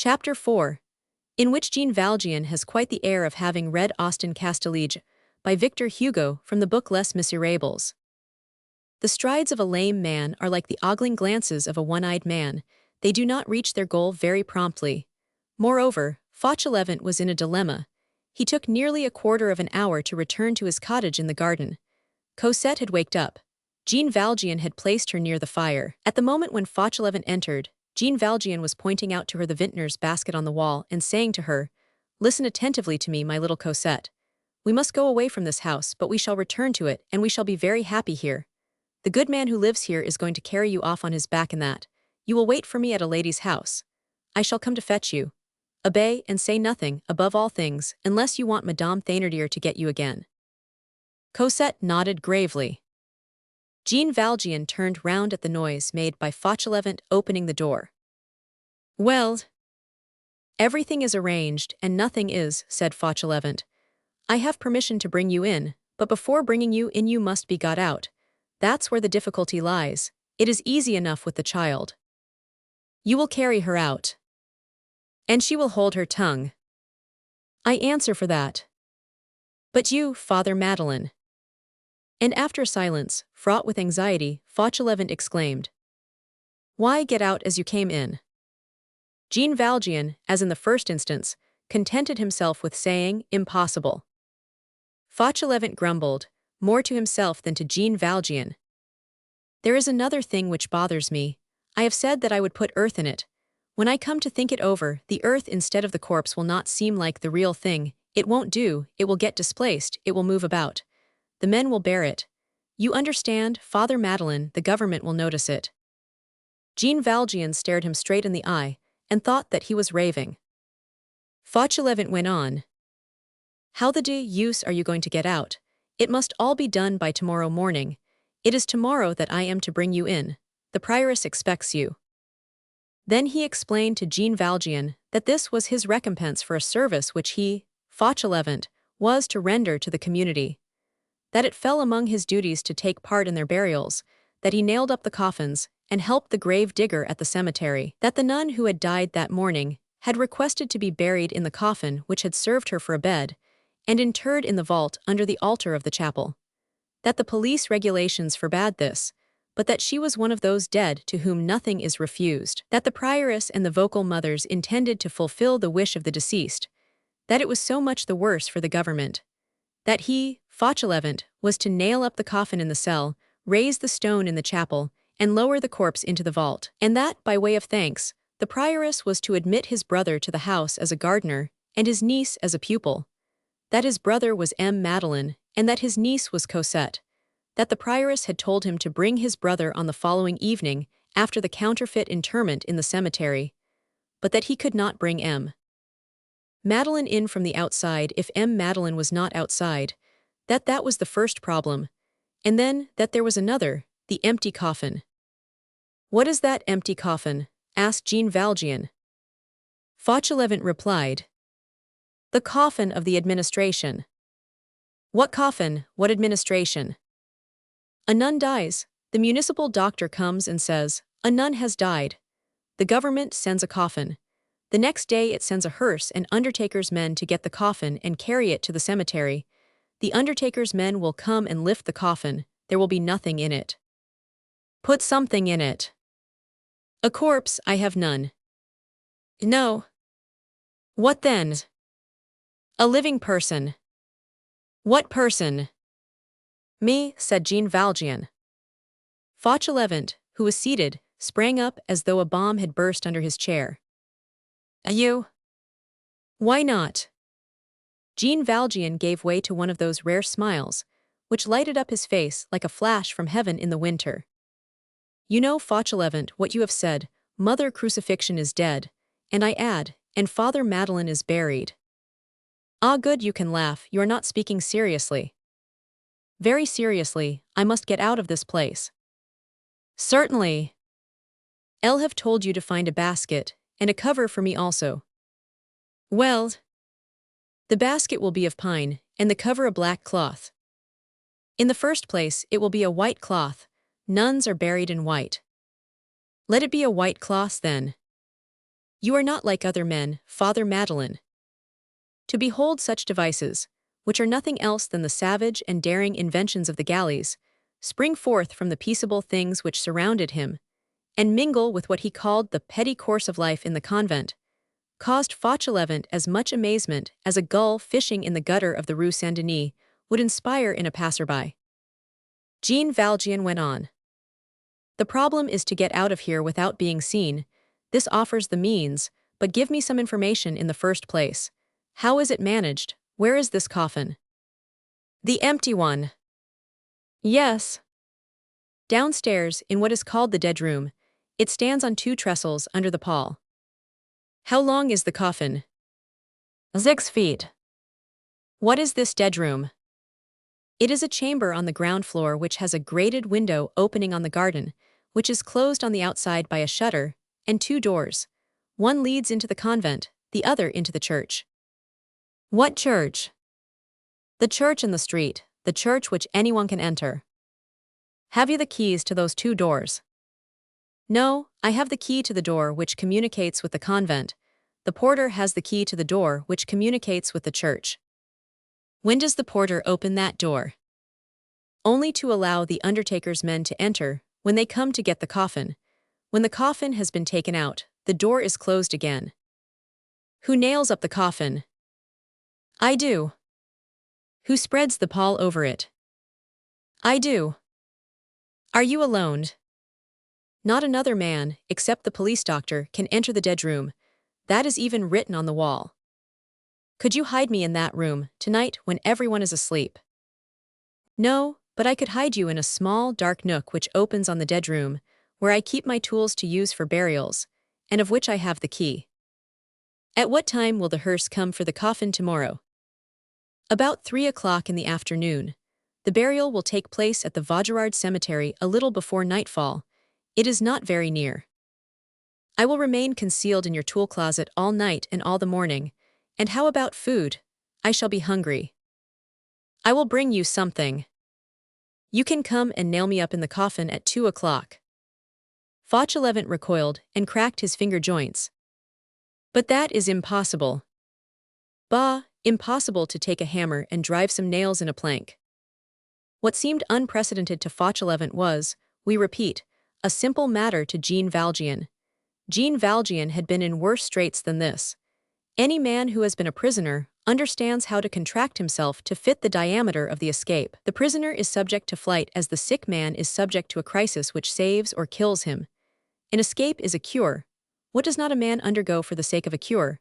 Chapter 4, in which Jean Valjean has quite the air of having read Austin Castelige, by Victor Hugo from the book Les Miserables. The strides of a lame man are like the ogling glances of a one-eyed man. They do not reach their goal very promptly. Moreover, Fauchelevent was in a dilemma. He took nearly a quarter of an hour to return to his cottage in the garden. Cosette had waked up. Jean Valjean had placed her near the fire. At the moment when Fauchelevent entered, Jean Valjean was pointing out to her the vintner's basket on the wall and saying to her, "Listen attentively to me, my little Cosette. We must go away from this house, but we shall return to it, and we shall be very happy here. The good man who lives here is going to carry you off on his back in that. You will wait for me at a lady's house. I shall come to fetch you. Obey and say nothing, above all things, unless you want Madame Thénardier to get you again." Cosette nodded gravely. Jean Valjean turned round at the noise made by Fauchelevent opening the door. "Well, everything is arranged, and nothing is," said Fauchelevent. "I have permission to bring you in, but before bringing you in you must be got out. That's where the difficulty lies. It is easy enough with the child. You will carry her out. And she will hold her tongue. I answer for that. But you, Father Madeleine." And after a silence, fraught with anxiety, Fauchelevent exclaimed, "Why get out as you came in?" Jean Valjean, as in the first instance, contented himself with saying, "Impossible." Fauchelevent grumbled, more to himself than to Jean Valjean. "There is another thing which bothers me. I have said that I would put earth in it. When I come to think it over, the earth instead of the corpse will not seem like the real thing. It won't do, it will get displaced, it will move about. The men will bear it. You understand, Father Madeleine, the government will notice it." Jean Valjean stared him straight in the eye, and thought that he was raving. Fauchelevent went on. "How the deuce are you going to get out? It must all be done by tomorrow morning. It is tomorrow that I am to bring you in. The prioress expects you." Then he explained to Jean Valjean that this was his recompense for a service which he, Fauchelevent, was to render to the community. That it fell among his duties to take part in their burials, that he nailed up the coffins, and helped the grave digger at the cemetery, that the nun who had died that morning had requested to be buried in the coffin which had served her for a bed, and interred in the vault under the altar of the chapel. That the police regulations forbade this, but that she was one of those dead to whom nothing is refused, that the prioress and the vocal mothers intended to fulfill the wish of the deceased, that it was so much the worse for the government, that he, Fauchelevent, was to nail up the coffin in the cell, raise the stone in the chapel, and lower the corpse into the vault, and that, by way of thanks, the prioress was to admit his brother to the house as a gardener, and his niece as a pupil, that his brother was M. Madeleine, and that his niece was Cosette, that the prioress had told him to bring his brother on the following evening after the counterfeit interment in the cemetery, but that he could not bring M. Madeleine in from the outside if M. Madeleine was not outside, that was the first problem, and then that there was another, the empty coffin. "What is that empty coffin?" asked Jean Valjean. Fauchelevent replied, "The coffin of the administration." "What coffin? What administration?" "A nun dies. The municipal doctor comes and says, 'A nun has died.' The government sends a coffin. The next day it sends a hearse and undertaker's men to get the coffin and carry it to the cemetery. The undertaker's men will come and lift the coffin. There will be nothing in it." "Put something in it." "A corpse, I have none." "No." "What then?" "A living person." "What person?" "Me," said Jean Valjean. Fauchelevent, who was seated, sprang up as though a bomb had burst under his chair. "You?" "Why not?" Jean Valjean gave way to one of those rare smiles, which lighted up his face like a flash from heaven in the winter. "You know, Fauchelevent, what you have said, Mother Crucifixion is dead, and I add, and Father Madeleine is buried." "Ah, good, you can laugh, you are not speaking seriously." "Very seriously, I must get out of this place." "Certainly." "I'll have told you to find a basket, and a cover for me also." "Well, the basket will be of pine, and the cover a black cloth. In the first place, it will be a white cloth. Nuns are buried in white. Let it be a white cloth then." You are not like other men, Father Madeleine. To behold such devices, which are nothing else than the savage and daring inventions of the galleys, spring forth from the peaceable things which surrounded him, and mingle with what he called the petty course of life in the convent, caused Fauchelevent as much amazement as a gull fishing in the gutter of the Rue Saint-Denis would inspire in a passerby. Jean Valjean went on. The problem is to get out of here without being seen. This offers the means, but give me some information in the first place. How is it managed? Where is this coffin? The empty one. Yes. Downstairs, in what is called the dead room. It stands on two trestles under the pall. How long is the coffin? 6 feet. What is this dead room? It is a chamber on the ground floor which has a grated window opening on the garden, which is closed on the outside by a shutter, and 2 doors. One leads into the convent, the other into the church. What church? The church in the street, the church which anyone can enter. Have you the keys to those 2 doors? No, I have the key to the door which communicates with the convent. The porter has the key to the door which communicates with the church. When does the porter open that door? Only to allow the undertaker's men to enter when they come to get the coffin. When the coffin has been taken out, the door is closed again. Who nails up the coffin? I do. Who spreads the pall over it? I do. Are you alone? Not another man, except the police doctor, can enter the dead room. That is even written on the wall. Could you hide me in that room, tonight, when everyone is asleep? No, but I could hide you in a small, dark nook which opens on the dead room, where I keep my tools to use for burials, and of which I have the key. At what time will the hearse come for the coffin tomorrow? About 3 o'clock in the afternoon. The burial will take place at the Vaugirard Cemetery a little before nightfall. It is not very near. I will remain concealed in your tool closet all night and all the morning. And how about food? I shall be hungry. I will bring you something. You can come and nail me up in the coffin at 2 o'clock. Fauchelevent recoiled and cracked his finger joints. But that is impossible. Bah, impossible to take a hammer and drive some nails in a plank. What seemed unprecedented to Fauchelevent was, we repeat, a simple matter to Jean Valjean. Jean Valjean had been in worse straits than this. Any man who has been a prisoner understands how to contract himself to fit the diameter of the escape. The prisoner is subject to flight as the sick man is subject to a crisis which saves or kills him. An escape is a cure. What does not a man undergo for the sake of a cure?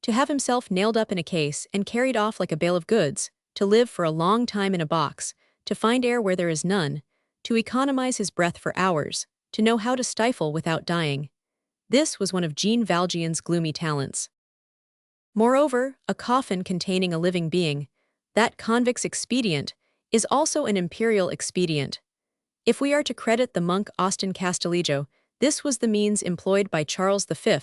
To have himself nailed up in a case and carried off like a bale of goods, to live for a long time in a box, to find air where there is none, to economize his breath for hours, to know how to stifle without dying. This was one of Jean Valjean's gloomy talents. Moreover, a coffin containing a living being, that convict's expedient, is also an imperial expedient. If we are to credit the monk Austin Castillejo, this was the means employed by Charles V,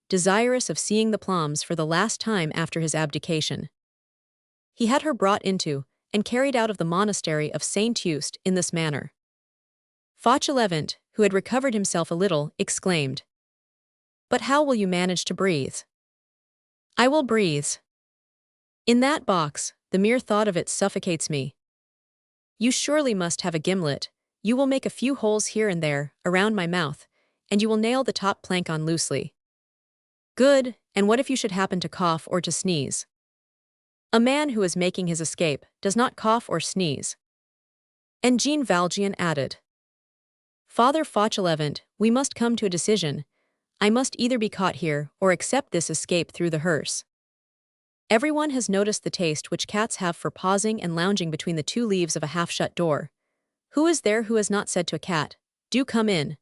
desirous of seeing the Plombs for the last time after his abdication. He had her brought into and carried out of the monastery of Saint Eustache in this manner. Fauchelevent, who had recovered himself a little, exclaimed, "But how will you manage to breathe?" "I will breathe. In that box, the mere thought of it suffocates me." "You surely must have a gimlet. You will make a few holes here and there, around my mouth, and you will nail the top plank on loosely." "Good, and what if you should happen to cough or to sneeze?" "A man who is making his escape does not cough or sneeze." And Jean Valjean added, "Father Fauchelevent, we must come to a decision. I must either be caught here or accept this escape through the hearse." Everyone has noticed the taste which cats have for pausing and lounging between the 2 leaves of a half-shut door. Who is there who has not said to a cat, "Do come in"?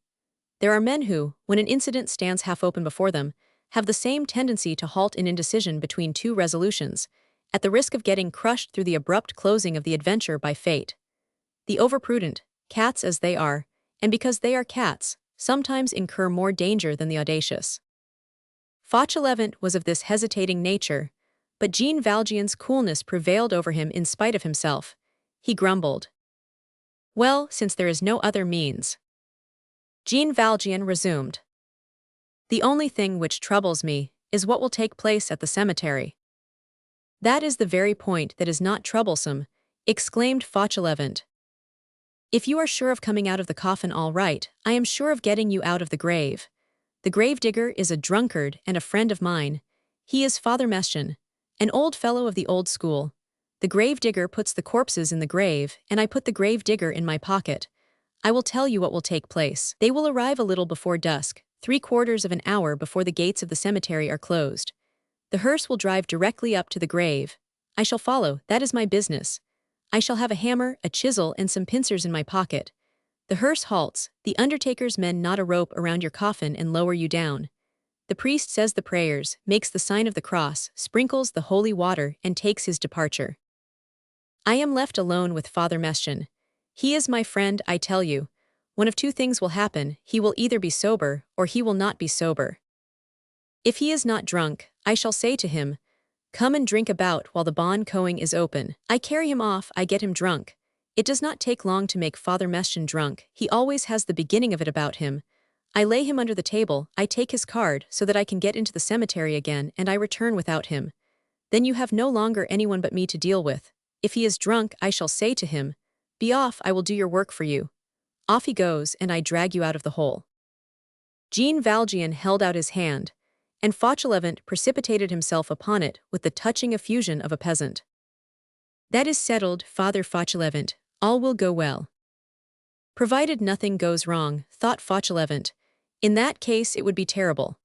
There are men who, when an incident stands half open before them, have the same tendency to halt in indecision between 2 resolutions, at the risk of getting crushed through the abrupt closing of the adventure by fate. The overprudent, cats as they are, and because they are cats, sometimes incur more danger than the audacious. Fauchelevent was of this hesitating nature, but Jean Valjean's coolness prevailed over him in spite of himself. He grumbled, "Well, since there is no other means." Jean Valjean resumed, The only thing which troubles me is what will take place at the cemetery. That is the very point that is not troublesome, exclaimed Fauchelevent. If you are sure of coming out of the coffin all right, I am sure of getting you out of the grave. The gravedigger is a drunkard and a friend of mine. He is Father Mestienne, an old fellow of the old school. The gravedigger puts the corpses in the grave, and I put the gravedigger in my pocket. I will tell you what will take place. They will arrive a little before dusk, 3/4 of an hour before the gates of the cemetery are closed. The hearse will drive directly up to the grave. I shall follow, that is my business. I shall have a hammer, a chisel, and some pincers in my pocket. The hearse halts, the undertaker's men knot a rope around your coffin and lower you down. The priest says the prayers, makes the sign of the cross, sprinkles the holy water, and takes his departure. I am left alone with Father Mestienne. He is my friend, I tell you. One of two things will happen, he will either be sober, or he will not be sober. If he is not drunk, I shall say to him, "Come and drink about while the bon coing is open." I carry him off, I get him drunk. It does not take long to make Father Mestienne drunk, he always has the beginning of it about him. I lay him under the table, I take his card so that I can get into the cemetery again, and I return without him. Then you have no longer anyone but me to deal with. If he is drunk, I shall say to him, "Be off, I will do your work for you." Off he goes, and I drag you out of the hole. Jean Valjean held out his hand, and Fauchelevent precipitated himself upon it with the touching effusion of a peasant. That is settled, Father Fauchelevent, all will go well. Provided nothing goes wrong, thought Fauchelevent. In that case it would be terrible.